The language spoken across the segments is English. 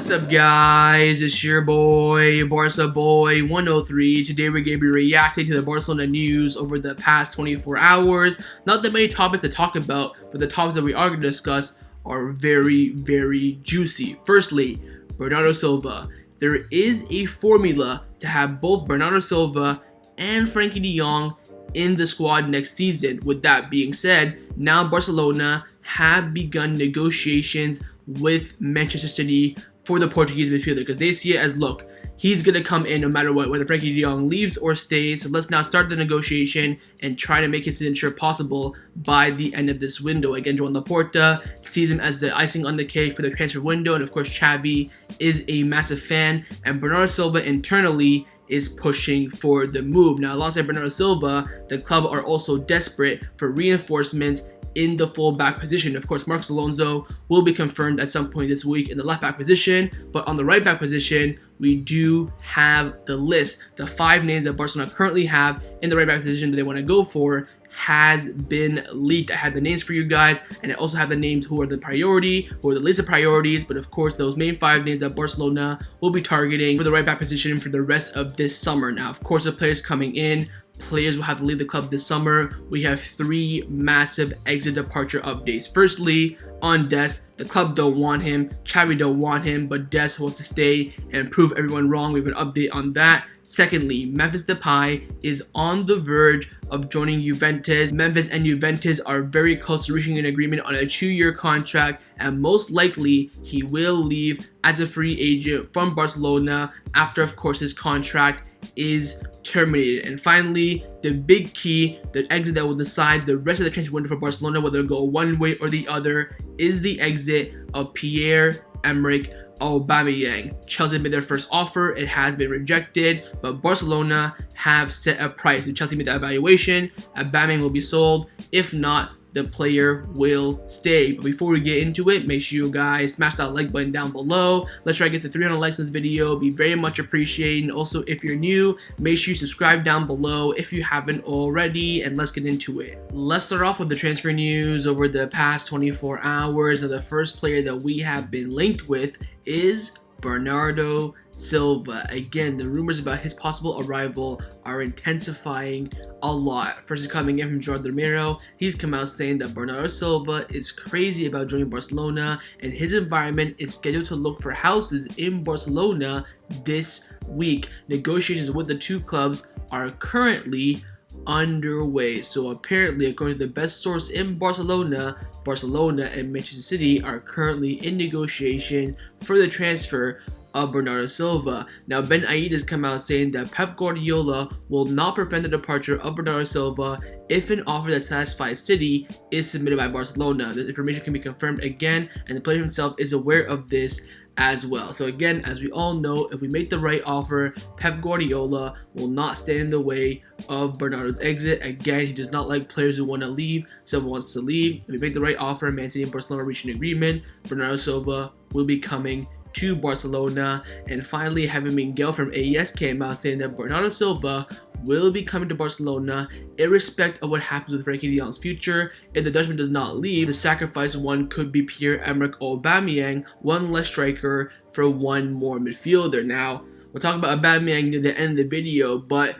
What's up, guys? It's your boy, Barca Boy 103. Today we're going to be reacting to the Barcelona news over the past 24 hours. Not that many topics to talk about, but the topics that we are going to discuss are very, very juicy. Firstly, Bernardo Silva. There is a formula to have both Bernardo Silva and Frenkie de Jong in the squad next season. With that being said, now Barcelona have begun negotiations with Manchester City for the Portuguese midfielder, because they see it as, look, he's going to come in no matter what, whether Frenkie de Jong leaves or stays. So let's now start the negotiation and try to make his signature possible by the end of this window. Again, Laporta sees him as the icing on the cake for the transfer window, and of course Xavi is a massive fan, and Bernardo Silva internally is pushing for the move. Now, alongside Bernardo Silva, the club are also desperate for reinforcements in the full-back position. Of course, Marcos Alonso will be confirmed at some point this week in the left-back position, but on the right-back position, we do have the list. The 5 names that Barcelona currently have in the right-back position that they want to go for has been leaked. I have the names for you guys, and I also have the names who are the priority, who are the list of priorities, but of course, those main 5 names that Barcelona will be targeting for the right-back position for the rest of this summer. Now, of course, the players coming in, players will have to leave the club this summer. We have 3 massive exit departure updates. Firstly, on Dest, the club don't want him, Xavi don't want him, but Dest wants to stay and prove everyone wrong. We have an update on that. Secondly, Memphis Depay is on the verge of joining Juventus. Memphis and Juventus are very close to reaching an agreement on a 2-year contract, and most likely he will leave as a free agent from Barcelona after, of course, his contract is terminated. And finally, the big key, the exit that will decide the rest of the transfer window for Barcelona, whether it go one way or the other, is the exit of Pierre-Emerick Aubameyang. Chelsea made their first offer, it has been rejected, but Barcelona have set a price. If Chelsea made that valuation, Aubameyang will be sold. If not, the player will stay. But before we get into it, make sure you guys smash that like button down below. Let's try to get to 300 likes in this video. Be very much appreciated. And also, if you're new, make sure you subscribe down below if you haven't already, and let's get into it. Let's start off with the transfer news over the past 24 hours. And the first player that we have been linked with is Bernardo Silva. Again, the rumors about his possible arrival are intensifying a lot. First is coming in from Jordan Romero. He's come out saying that Bernardo Silva is crazy about joining Barcelona, and his environment is scheduled to look for houses in Barcelona this week. Negotiations with the 2 clubs are currently underway. So apparently, according to the best source in Barcelona and Manchester City are currently in negotiation for the transfer of Bernardo Silva. Now, Ben Aid has come out saying that Pep Guardiola will not prevent the departure of Bernardo Silva if an offer that satisfies City is submitted by Barcelona. This information can be confirmed again, and the player himself is aware of this as well. So again, as we all know, if we make the right offer, Pep Guardiola will not stand in the way of Bernardo's exit. Again, he does not like players who want to leave. Silva wants to leave. If we make the right offer, Man City and Barcelona reach an agreement, Bernardo Silva will be coming to Barcelona. And finally, having Miguel from AES came out saying that Bernardo Silva will be coming to Barcelona irrespective of what happens with Frenkie de Jong's future. If the Dutchman does not leave, the sacrifice one could be Pierre-Emerick Aubameyang, one less striker for one more midfielder. Now, we'll talk about Aubameyang near the end of the video, but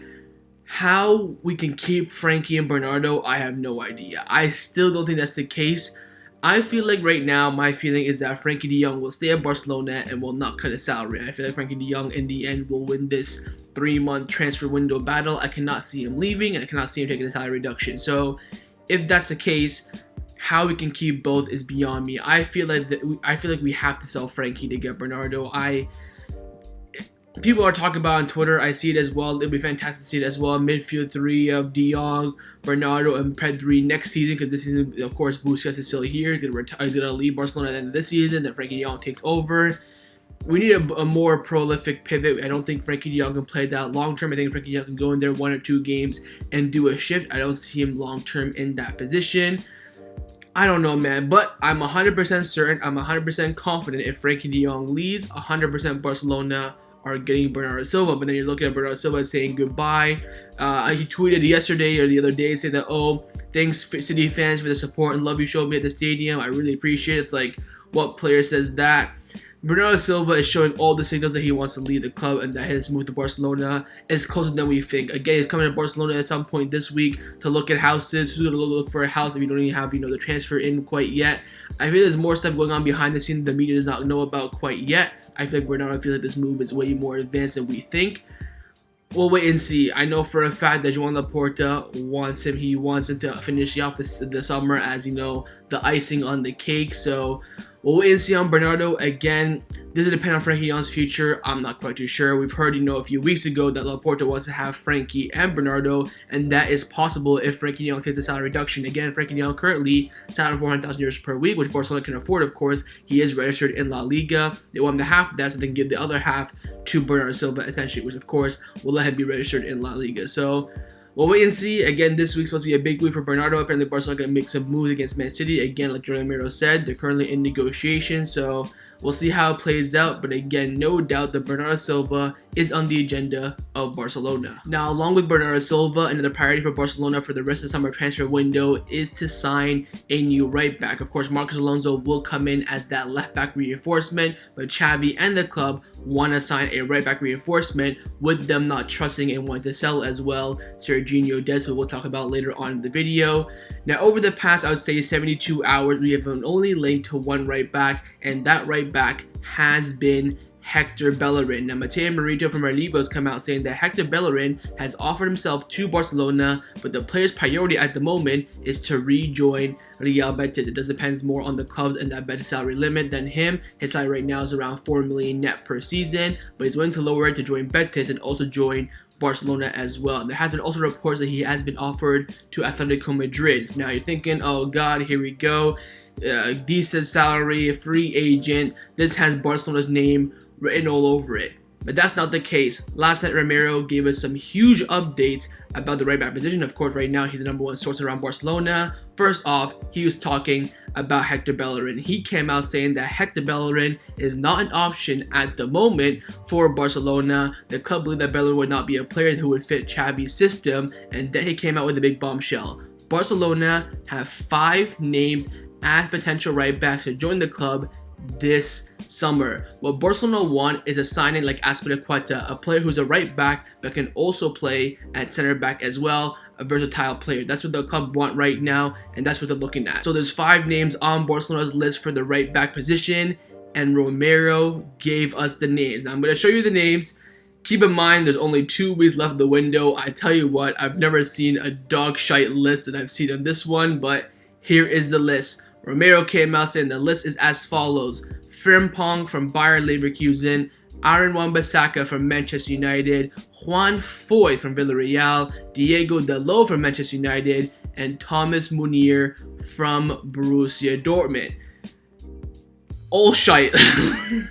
how we can keep Frenkie and Bernardo, I have no idea. I still don't think that's the case. I feel like right now, my feeling is that Frenkie de Jong will stay at Barcelona and will not cut his salary. I feel like Frenkie de Jong in the end will win this 3-month transfer window battle. I cannot see him leaving, and I cannot see him taking a salary reduction. So if that's the case, how we can keep both is beyond me. I feel like we have to sell Frenkie to get Bernardo. People are talking about on Twitter. I see it as well. It'd be fantastic to see it as well. Midfield 3 of De Jong, Bernardo, and Pedri next season, because this season, of course, Busquets is still here. He's gonna leave Barcelona at the end of this season. Then Frenkie de Jong takes over. We need a more prolific pivot. I don't think Frenkie de Jong can play that long term. I think Frenkie de Jong can go in there 1 or 2 games and do a shift. I don't see him long term in that position. I don't know, man, but I'm 100% certain. I'm 100% confident if Frenkie de Jong leaves, 100% Barcelona are getting Bernardo Silva. But then you're looking at Bernardo Silva saying goodbye. He tweeted yesterday or the other day saying that, oh, thanks City fans for the support and love you showed me at the stadium. I really appreciate it. It's like, what player says that? Bernardo Silva is showing all the signals that he wants to leave the club and that his move to Barcelona is closer than we think. Again, he's coming to Barcelona at some point this week to look at houses. Who's going to look for a house if you don't even have, the transfer in quite yet? I feel there's more stuff going on behind the scenes the media does not know about quite yet. I feel like Bernardo feels like this move is way more advanced than we think. We'll wait and see. I know for a fact that Laporta wants him. He wants him to finish off the summer as, the icing on the cake. So we'll wait and see on Bernardo. Again, does it depend on Frenkie de Jong's future? I'm not quite too sure. We've heard, a few weeks ago that Laporta wants to have Frenkie and Bernardo, and that is possible if Frenkie de Jong takes a salary reduction. Again, Frenkie de Jong currently salary 400,000 euros per week, which Barcelona can afford, of course. He is registered in La Liga. They want him to half of that, so they can give the other half to Bernardo Silva, essentially, which, of course, will let him be registered in La Liga. So we'll wait and see. Again, this week's supposed to be a big week for Bernardo. Apparently, Barcelona going to make some moves against Man City. Again, like Jordan Romero said, they're currently in negotiations, so we'll see how it plays out. But again, no doubt that Bernardo Silva is on the agenda of Barcelona. Now, along with Bernardo Silva, another priority for Barcelona for the rest of the summer transfer window is to sign a new right back. Of course, Marcos Alonso will come in as that left back reinforcement, but Xavi and the club want to sign a right back reinforcement, with them not trusting and wanting to sell as well Sergino Dest, who we'll talk about later on in the video. Now, over the past, I would say 72 hours, we have only linked to one right back, and that right back has been Hector Bellerin. Now, Mateo Merito from our Libros come out saying that Hector Bellerin has offered himself to Barcelona, but the player's priority at the moment is to rejoin Real Betis. It does depend more on the clubs and that Betis salary limit than him. His salary right now is around 4 million net per season, but he's willing to lower it to join Betis and also join Barcelona as well. There has been also reports that he has been offered to Atletico Madrid. Now you're thinking, oh god, here we go. Decent salary, free agent. This has Barcelona's name written all over it. But that's not the case. Last night, Romero gave us some huge updates about the right back position. Of course, right now, he's the number one source around Barcelona. First off, he was talking about Hector Bellerin. He came out saying that Hector Bellerin is not an option at the moment for Barcelona. The club believed that Bellerin would not be a player who would fit Xavi's system, and then he came out with a big bombshell. Barcelona have 5 names as potential right backs to join the club this summer. What Barcelona want is a signing like Azpilicueta, a player who's a right back but can also play at center back as well, a versatile player. That's what the club want right now, and that's what they're looking at. So there's 5 names on Barcelona's list for the right back position, and Romero gave us the names. Now, I'm going to show you the names. Keep in mind, there's only 2 weeks left of the window. I tell you what, I've never seen a dog shite list that I've seen on this one, but here is the list. Romero came out saying the list is as follows: Frimpong from Bayer Leverkusen, Aaron Wan-Bissaka from Manchester United, Juan Foyth from Villarreal, Diego Dalot from Manchester United, and Thomas Meunier from Borussia Dortmund. All shite.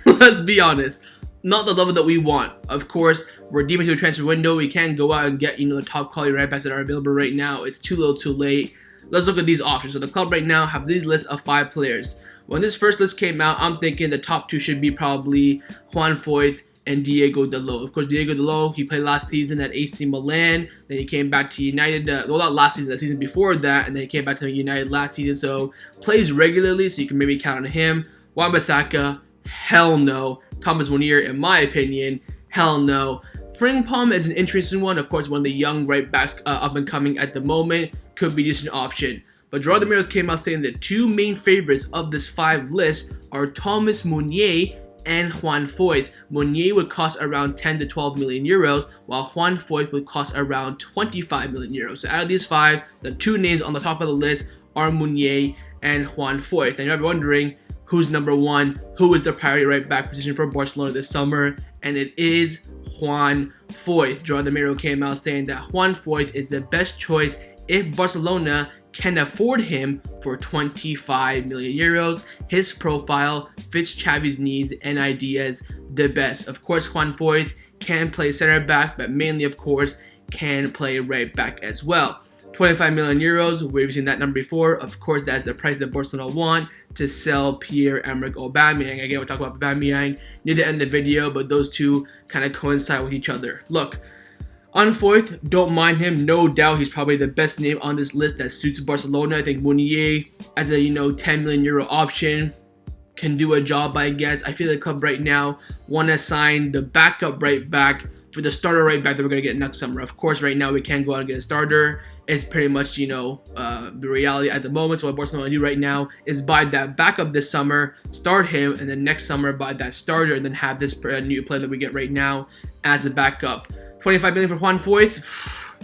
Let's be honest. Not the level that we want. Of course, we're deep into a transfer window. We can't go out and get, the top quality right backs that are available right now. It's too little too late. Let's look at these options. So the club right now have these lists of 5 players. When this first list came out, I'm thinking the top 2 should be probably Juan Foyth and Diego Dalot. Of course, Diego Dalot, he played last season at AC Milan. Then he came back to United. Well, not last season, the season before that. And then he came back to United last season. So plays regularly, so you can maybe count on him. Wan-Bissaka, hell no. Thomas Meunier, in my opinion, hell no. Frimpong is an interesting one. Of course, one of the young right backs up and coming at the moment. Could be a decent option. But Gerard Ramirez came out saying the 2 main favorites of this 5 list are Thomas Meunier and Juan Foyth. Meunier would cost around 10 to 12 million euros, while Juan Foyth would cost around 25 million euros. So out of these 5, the 2 names on the top of the list are Meunier and Juan Foyth. And you might be wondering, who's number 1? Who is the priority right back position for Barcelona this summer? And it is Juan Foyth. Gerard Romero came out saying that Juan Foyth is the best choice if Barcelona can afford him for 25 million euros. His profile fits Xavi's needs and ideas the best. Of course, Juan Foyth can play center back, but mainly, of course, can play right back as well. 25 million euros, we've seen that number before. Of course, that's the price that Barcelona want to sell Pierre-Emerick Aubameyang. Again, we'll talk about Aubameyang near the end of the video, but those two kind of coincide with each other. Look, on Foyth, don't mind him. No doubt he's probably the best name on this list that suits Barcelona. I think Meunier as a 10 million euro option can do a job, I guess. I feel the club right now want to sign the backup right back for the starter right back that we're going to get next summer. Of course, right now we can't go out and get a starter. It's pretty much, the reality at the moment. So what Barcelona do right now is buy that backup this summer, start him, and then next summer buy that starter, and then have this new player that we get right now as a backup. 25 million for Juan Foyth,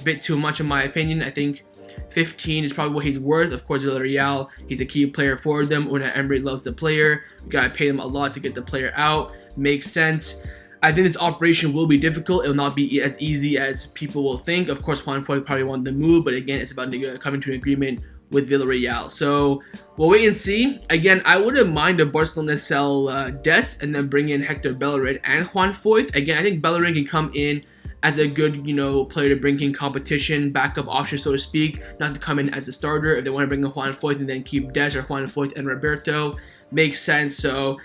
bit too much in my opinion. I think 15 is probably what he's worth. Of course, Villarreal, he's a key player for them. Unai Emery loves the player. You gotta pay them a lot to get the player out. Makes sense. I think this operation will be difficult. It will not be as easy as people will think. Of course, Juan Foyth probably wanted the move, but again, it's about coming to an agreement with Villarreal. So we'll wait and see. Again, I wouldn't mind if Barcelona sell Dest and then bring in Hector Bellerin and Juan Foyth. Again, I think Bellerin can come in as a good, player to bring in competition, backup option, so to speak, not to come in as a starter. If they want to bring in Juan Foyth and then keep Dest or Juan Foyth and Roberto, makes sense. So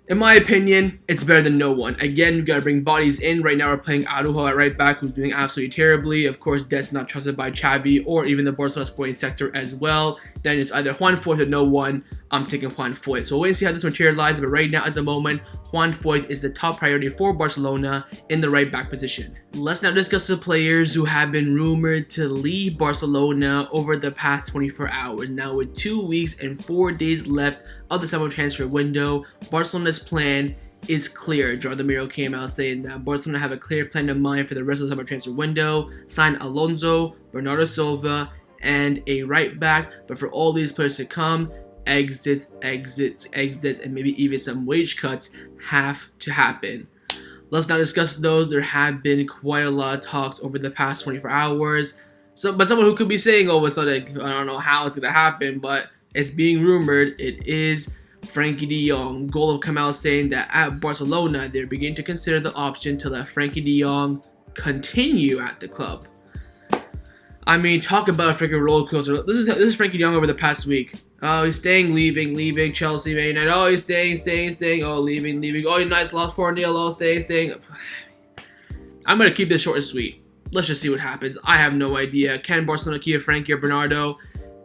in my opinion, it's better than no one. Again, you gotta bring bodies in. Right now, we're playing Araujo at right back, who's doing absolutely terribly. Of course, Dest not trusted by Xavi or even the Barcelona sporting sector as well. Then it's either Juan Foyth or no one. I'm taking Juan Foyth. So we'll wait and see how this materializes. But right now, at the moment, Juan Foyth is the top priority for Barcelona in the right back position. Let's now discuss the players who have been rumored to leave Barcelona over the past 24 hours. Now, with 2 weeks and 4 days left of the summer transfer window, Barcelona's plan is clear. Jordi Miro came out saying that Barcelona have a clear plan in mind for the rest of the summer transfer window. Sign Alonso, Bernardo Silva, and a right back. But for all these players to come, exits, and maybe even some wage cuts have to happen. Let's now discuss those. There have been quite a lot of talks over the past 24 hours. But someone who could be saying, oh, it's not I don't know how it's going to happen, but it's being rumored. It is Frenkie de Jong. Goal have come out saying that at Barcelona, they're beginning to consider the option to let Frenkie de Jong continue at the club. I mean, talk about a freaking roller coaster. This is Frenkie de Jong over the past week. Oh, he's staying, leaving, Chelsea, Man United. Oh, he's staying. Oh, leaving. Oh, United's lost 4-0. Oh, staying. I'm going to keep this short and sweet. Let's just see what happens. I have no idea. Can Barcelona keep Frenkie or Bernardo?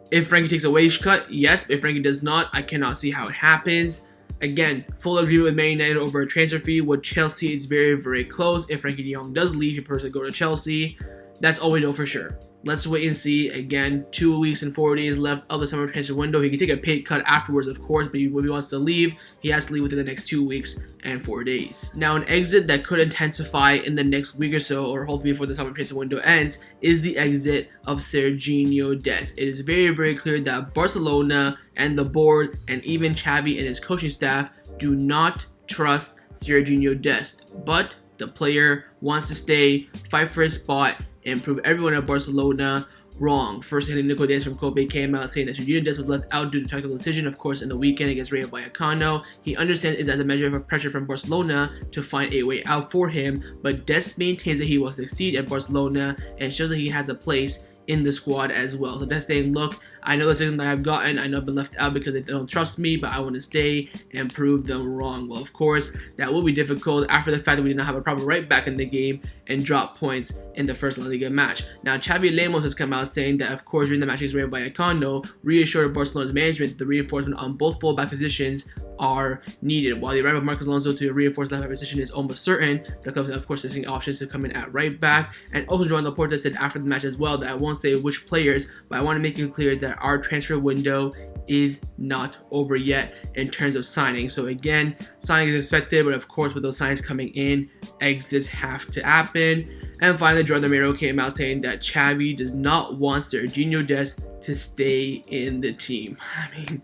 If Frenkie takes a wage cut, yes. If Frenkie does not, I cannot see how it happens. Again, full agreement with Man United over a transfer fee. With Chelsea, is very, very close. If Frenkie de Jong does leave, he personally go to Chelsea. That's all we know for sure. Let's wait and see. Again, 2 weeks and 4 days left of the summer transfer window. He can take a pay cut afterwards, of course, but if he wants to leave, he has to leave within the next 2 weeks and 4 days. Now, an exit that could intensify in the next week or so, or hopefully before the summer transfer window ends, is the exit of Sergino Dest. It is very, very clear that Barcelona and the board, and even Xavi and his coaching staff, do not trust Sergino Dest. But the player wants to stay, fight for his spot, and prove everyone at Barcelona wrong. First, Nico Dance from Kobe came out saying that Sergino Dest was left out due to technical decision, of course, in the weekend against Rayo Vallecano. He understands it's as a measure of pressure from Barcelona to find a way out for him, but Dest maintains that he will succeed at Barcelona and shows that he has a place in the squad as well. So Dest saying, look, I know that's something that I've gotten. I know I've been left out because they don't trust me, but I want to stay and prove them wrong. Well, of course, that will be difficult after the fact that we did not have a proper right back in the game and drop points in the first La Liga match. Now, Xavi Lemos has come out saying that, of course, during the match against Rayo Vallecano, reassured Barcelona's management that the reinforcement on both fullback positions are needed. While the arrival of Marcos Alonso to reinforce left back position is almost certain, the club is, of course, testing options to come in at right back. And also, Joan Laporta said after the match as well that I won't say which players, but I want to make it clear that our transfer window is not over yet in terms of signing. So again, signing is expected, but of course, with those signings coming in, exits have to happen. And finally, Jordi Miro came out saying that Xavi does not want Sergino Dest to stay in the team. I mean,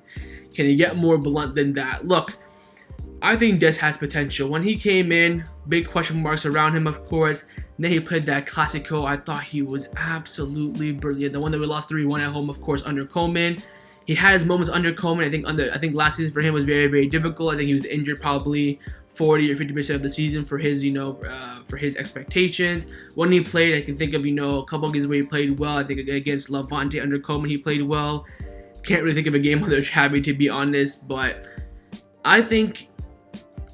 can you get more blunt than that? Look, I think Dest has potential. When he came in, big question marks around him, of course. And then he played that Clasico. I thought he was absolutely brilliant. The one that we lost 3-1 at home, of course, under Koeman. He had his moments under Koeman. I think last season for him was very, very difficult. I think he was injured probably 40 or 50% of the season for his, for his expectations. When he played, I can think of, a couple of games where he played well. I think against Levante under Koeman, he played well. Can't really think of a game under Xavi, to be honest, but I think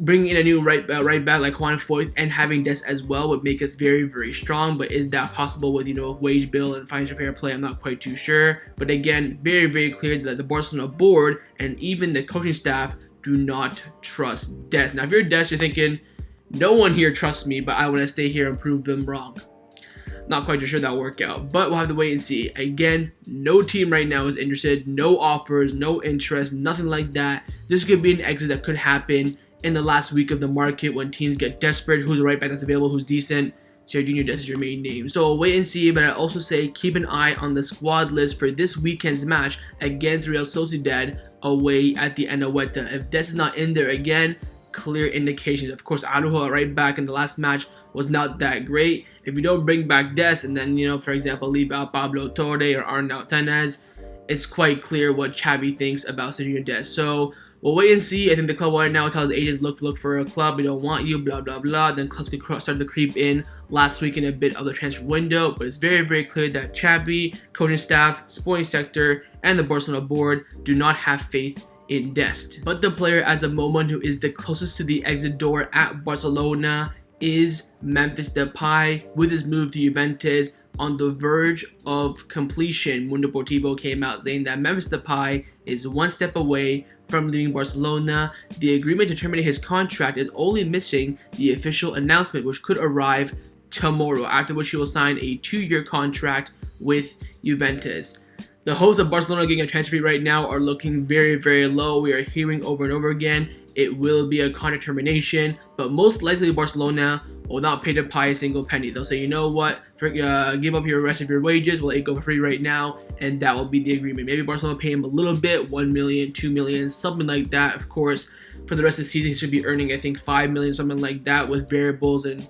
bringing in a new right back like Juan Foyth and having Dest as well would make us very, very strong. But is that possible with, wage bill and financial fair play? I'm not quite too sure. But again, very, very clear that the Barcelona board and even the coaching staff do do not trust Dest. Now, if you're Dest, you're thinking, no one here trusts me, but I want to stay here and prove them wrong. Not quite sure that'll work out, but we'll have to wait and see. Again, no team right now is interested, no offers, no interest, nothing like that. This could be an exit that could happen in the last week of the market when teams get desperate. Who's the right back that's available, who's decent? Sergino Dest is your main name. So wait and see, but I also say keep an eye on the squad list for this weekend's match against Real Sociedad away at the Anoeta. If Dest is not in there again, clear indications. Of course, Araujo at right back in the last match was not that great. If you don't bring back Dest and then, for example, leave out Pablo Torre or Arnau Tenez, it's quite clear what Xavi thinks about Sergino Dest. So we'll wait and see. I think the club right now tells agents look for a club. We don't want you, blah, blah, blah. Then clubs started to creep in last week in a bit of the transfer window. But it's very, very clear that Xavi, coaching staff, sporting sector, and the Barcelona board do not have faith in Dest. But the player at the moment who is the closest to the exit door at Barcelona is Memphis Depay, with his move to Juventus on the verge of completion. Mundo Deportivo came out saying that Memphis Depay is one step away from leaving Barcelona. The agreement to terminate his contract is only missing the official announcement, which could arrive tomorrow, after which he will sign a 2-year contract with Juventus. The hopes of Barcelona getting a transfer fee right now are looking very, very low. We are hearing over and over again it will be a contract termination, but most likely Barcelona will not pay Depay a single penny. They'll say, you know what, give up your rest of your wages, we'll let you go for free right now, and that will be the agreement. Maybe Barcelona pay him a little bit, 1 million, 2 million, something like that. Of course, for the rest of the season, he should be earning, I think, 5 million, something like that, with variables and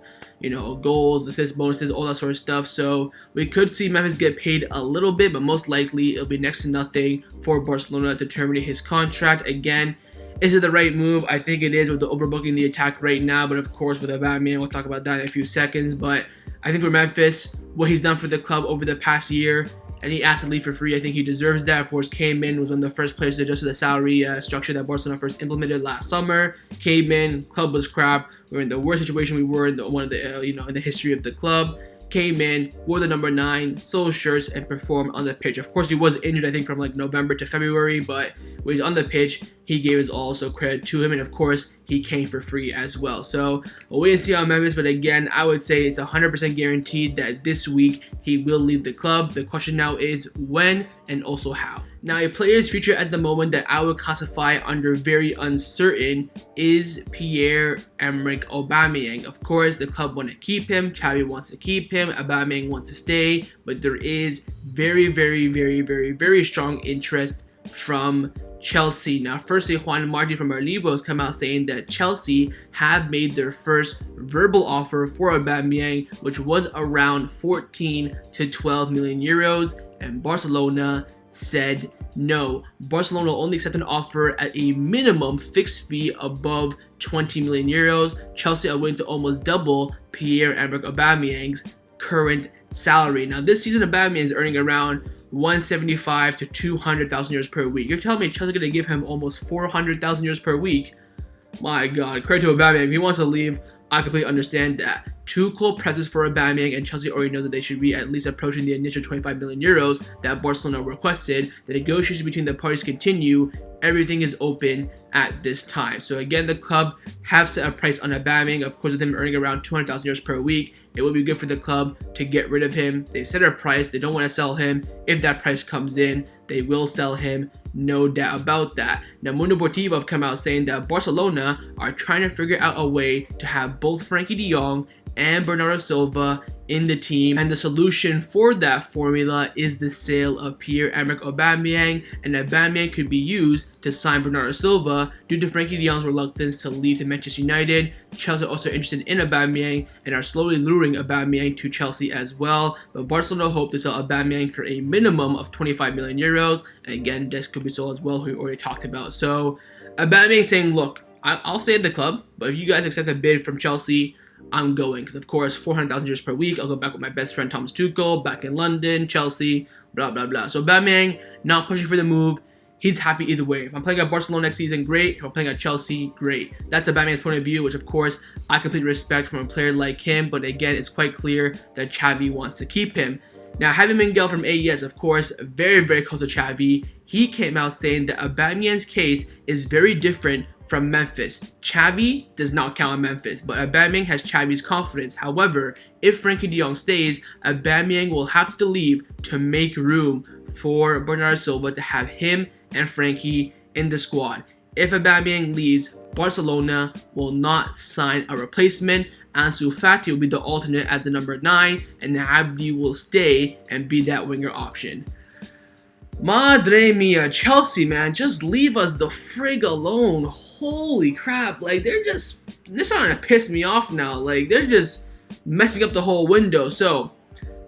goals, assists, bonuses, all that sort of stuff. So we could see Memphis get paid a little bit, but most likely it'll be next to nothing for Barcelona to terminate his contract. Again, is it the right move? I think it is, with the overbooking the attack right now, but of course with Aubameyang, we'll talk about that in a few seconds. But I think for Memphis, what he's done for the club over the past year, and he asked to leave for free, I think he deserves that. Of course, came in, was one of the first players to adjust to the salary structure that Barcelona first implemented last summer. Came in, club was crap. We were in the worst situation we were in in the history of the club. Came in, wore the number 9, sold shirts, and performed on the pitch. Of course, he was injured, I think, from like November to February, but when he's on the pitch, he gave his all, so credit to him. And of course, he came for free as well. So we'll wait and see on Memphis, but again, I would say it's 100% guaranteed that this week he will leave the club. The question now is when and also how. Now, a player's future at the moment that I would classify under very uncertain is Pierre-Emerick Aubameyang. Of course, the club want to keep him, Xavi wants to keep him, Aubameyang wants to stay, but there is very, very, very, very, very strong interest from Chelsea. Now, firstly, Juan Martin from our Levo has come out saying that Chelsea have made their first verbal offer for Aubameyang, which was around 14 to 12 million euros, and Barcelona said no. Barcelona will only accept an offer at a minimum fixed fee above 20 million euros. Chelsea are willing to almost double Pierre-Emerick Aubameyang's current salary. Now, this season, Aubameyang is earning around 175 to 200,000 euros per week. You're telling me Chelsea are going to give him almost 400,000 euros per week? My God, credit to Aubameyang. If he wants to leave, I completely understand that. Tuchel presses for Aubameyang, and Chelsea already knows that they should be at least approaching the initial 25 million euros that Barcelona requested. The negotiations between the parties continue. Everything is open at this time. So again, the club have set a price on Aubameyang. Of course, with him earning around 200,000 euros per week, it would be good for the club to get rid of him. They set a price. They don't want to sell him. If that price comes in, they will sell him. No doubt about that. Now, Mundo Deportivo have come out saying that Barcelona are trying to figure out a way to have both Frenkie de Jong and Bernardo Silva in the team, and the solution for that formula is the sale of Pierre-Emerick Aubameyang, and Aubameyang could be used to sign Bernardo Silva due to Frenkie de Jong's reluctance to leave to Manchester United. Chelsea are also interested in Aubameyang and are slowly luring Aubameyang to Chelsea as well, but Barcelona hope to sell Aubameyang for a minimum of 25 million euros, and again, Dest could be sold as well, who we already talked about. So Aubameyang saying, look, I'll stay at the club, but if you guys accept a bid from Chelsea, I'm going, because of course 400,000 euros per week. I'll go back with my best friend Thomas Tuchel, back in London, Chelsea, blah blah blah. So Aubameyang not pushing for the move. He's happy either way. If I'm playing at Barcelona next season, great. If I'm playing at Chelsea, great. That's Aubameyang's point of view, which of course I completely respect from a player like him. But again, it's quite clear that Xavi wants to keep him. Now, Javi Miguel from AES, of course, very, very close to Xavi. He came out saying that Aubameyang's case is very different from Memphis. Xavi does not count on Memphis, but Aubameyang has Xavi's confidence. However, if Frenkie de Jong stays, Aubameyang will have to leave to make room for Bernardo Silva to have him and Frenkie in the squad. If Aubameyang leaves, Barcelona will not sign a replacement. Ansu Fati will be the alternate as the number 9, and Abde will stay and be that winger option. Madre mia, Chelsea, man, just leave us the frig alone. Holy crap, like they're starting to piss me off now. Like they're just messing up the whole window. So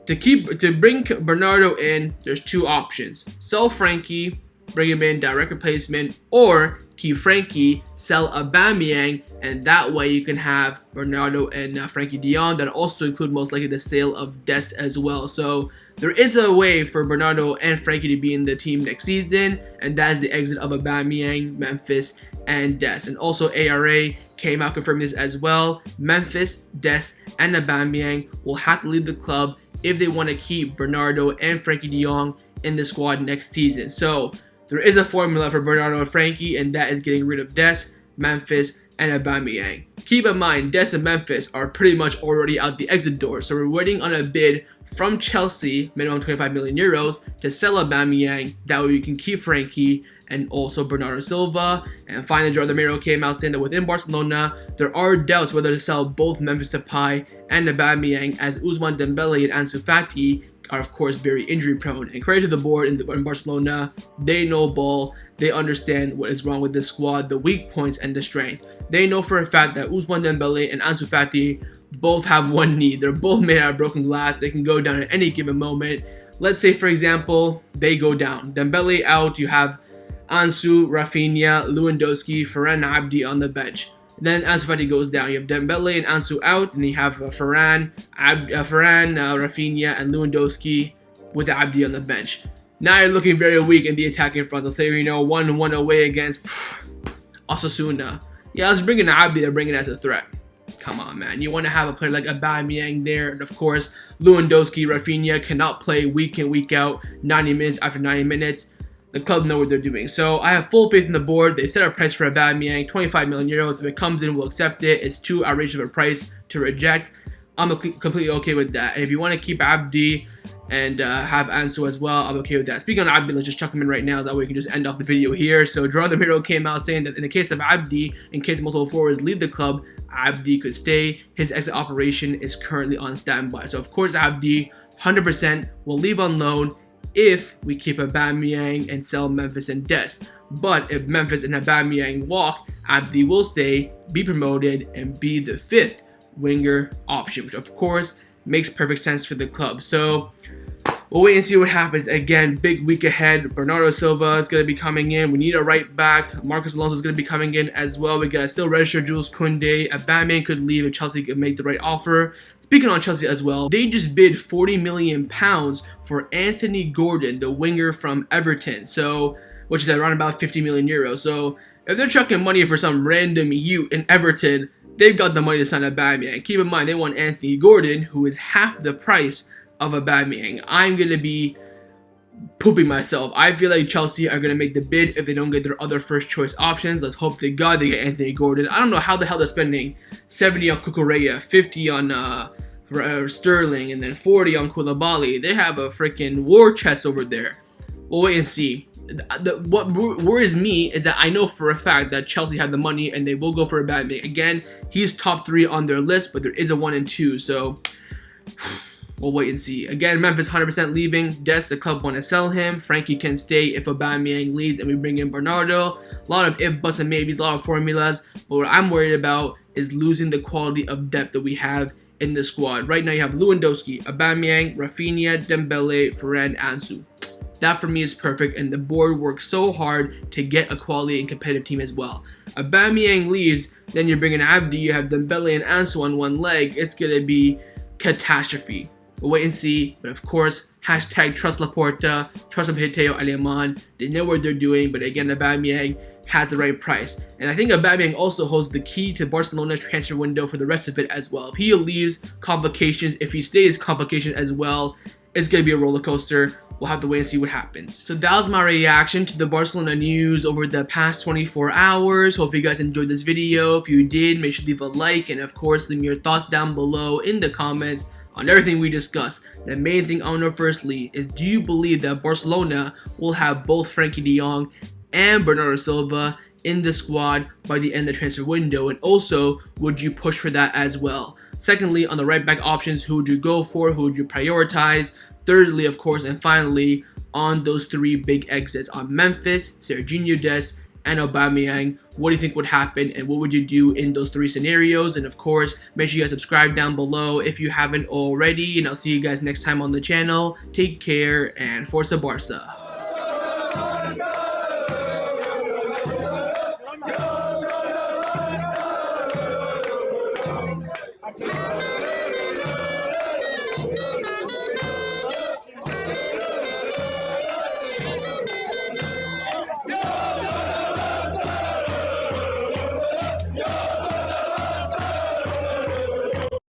to bring Bernardo in, there's 2 options: sell Frenkie, bring him in direct replacement, or keep Frenkie, sell Aubameyang, and that way you can have Bernardo and Frenkie de Jong. That also include most likely the sale of Dest as well. So there is a way for Bernardo and Frenkie to be in the team next season, and that is the exit of Aubameyang, Memphis, and Dest. And also ARA came out confirming this as well. Memphis, Dest, and Aubameyang will have to leave the club if they want to keep Bernardo and Frenkie de Jong in the squad next season. So there is a formula for Bernardo and Frenkie, and that is getting rid of Dest, Memphis, and Aubameyang. Keep in mind, Dest and Memphis are pretty much already out the exit door, so we're waiting on a bid from Chelsea, minimum 25 million euros, to sell Aubameyang. That way we can keep Frenkie and also Bernardo Silva. And finally, Jordan Miro came out saying that within Barcelona, there are doubts whether to sell both Memphis Depay and Aubameyang, as Ousmane Dembele and Ansu Fati are of course very injury prone. And credit to the board in Barcelona, they know ball, they understand what is wrong with this squad, the weak points and the strength. They know for a fact that Ousmane Dembele and Ansu Fati both have one knee. They're both made out of broken glass. They can go down at any given moment. Let's say, for example, they go down. Dembele out, you have Ansu, Rafinha, Lewandowski, Ferran, Abde on the bench. Then Ansu Fati goes down. You have Dembele and Ansu out, and you have Ferran, Rafinha, and Lewandowski with Abde on the bench. Now you're looking very weak in the attacking front. Let's say, 1-1 away against Osasuna. Yeah, let's bring in Abde and bring it as a threat. Come on, man. You want to have a player like Aubameyang there. And of course, Lewandowski, Rafinha cannot play week in, week out, 90 minutes after 90 minutes. The club know what they're doing. So I have full faith in the board. They set a price for Aubameyang, 25 million euros. If it comes in, we'll accept it. It's too outrageous of a price to reject. I'm completely okay with that. And if you want to keep Abde and have Ansu as well, I'm okay with that. Speaking of Abde, let's just chuck him in right now. That way we can just end off the video here. So Gerardo Miro came out saying that in the case of Abde, in case multiple forwards leave the club, Abde could stay. His exit operation is currently on standby. So of course Abde 100% will leave on loan if we keep Aubameyang and sell Memphis and Dest. But if Memphis and Aubameyang walk, Abde will stay, be promoted, and be the 5th winger option, which of course makes perfect sense for the club. So we'll wait and see what happens. Again, big week ahead. Bernardo Silva is going to be coming in. We need a right back. Marcos Alonso is going to be coming in as well. We got to still register Jules Koundé. Aubameyang could leave if Chelsea could make the right offer. Speaking on Chelsea as well, they just bid £40 million for Anthony Gordon, the winger from Everton. So, which is around about 50 million euros. So if they're chucking money for some random Ute in Everton, they've got the money to sign Aubameyang. Keep in mind, they want Anthony Gordon, who is half the price of Aubameyang. I'm going to be pooping myself. I feel like Chelsea are going to make the bid if they don't get their other first choice options. Let's hope to God they get Anthony Gordon. I don't know how the hell they're spending 70 on Cucurella, 50 on Sterling, and then 40 on Koulibaly. They have a freaking war chest over there. We'll wait and see. What worries me is that I know for a fact that Chelsea have the money and they will go for Aubameyang. Again, he's top 3 on their list, but there is a 1 and 2, so we'll wait and see. Again, Memphis 100% leaving. Dest, the club want to sell him. Frenkie can stay if Aubameyang leaves and we bring in Bernardo. A lot of if, buts, and maybes, a lot of formulas. But what I'm worried about is losing the quality of depth that we have in the squad. Right now you have Lewandowski, Aubameyang, Rafinha, Dembele, Ferran, Ansu. That for me is perfect, and the board works so hard to get a quality and competitive team as well. Aubameyang leaves, then you're bringing Abde, you have Dembele and Ansu on one leg. It's going to be catastrophe. We'll wait and see, but of course, hashtag trust Laporta, trust Mateo Aleman. They know what they're doing, but again, Aubameyang has the right price. And I think Aubameyang also holds the key to Barcelona's transfer window for the rest of it as well. If he leaves, complications. If he stays, complication as well. It's going to be a roller coaster. We'll have to wait and see what happens. So that was my reaction to the Barcelona news over the past 24 hours. Hope you guys enjoyed this video. If you did, make sure to leave a like, and of course, leave me your thoughts down below in the comments on everything we discussed. The main thing I want to know firstly is, do you believe that Barcelona will have both Frenkie de Jong and Bernardo Silva in the squad by the end of the transfer window? And also, would you push for that as well? Secondly, on the right back options, who would you go for? Who would you prioritize? Thirdly, of course, and finally, on those three big exits on Memphis, Sergino Dest, and Aubameyang, what do you think would happen, and what would you do in those three scenarios? And of course, make sure you guys subscribe down below if you haven't already, and I'll see you guys next time on the channel. Take care, and Forza Barca.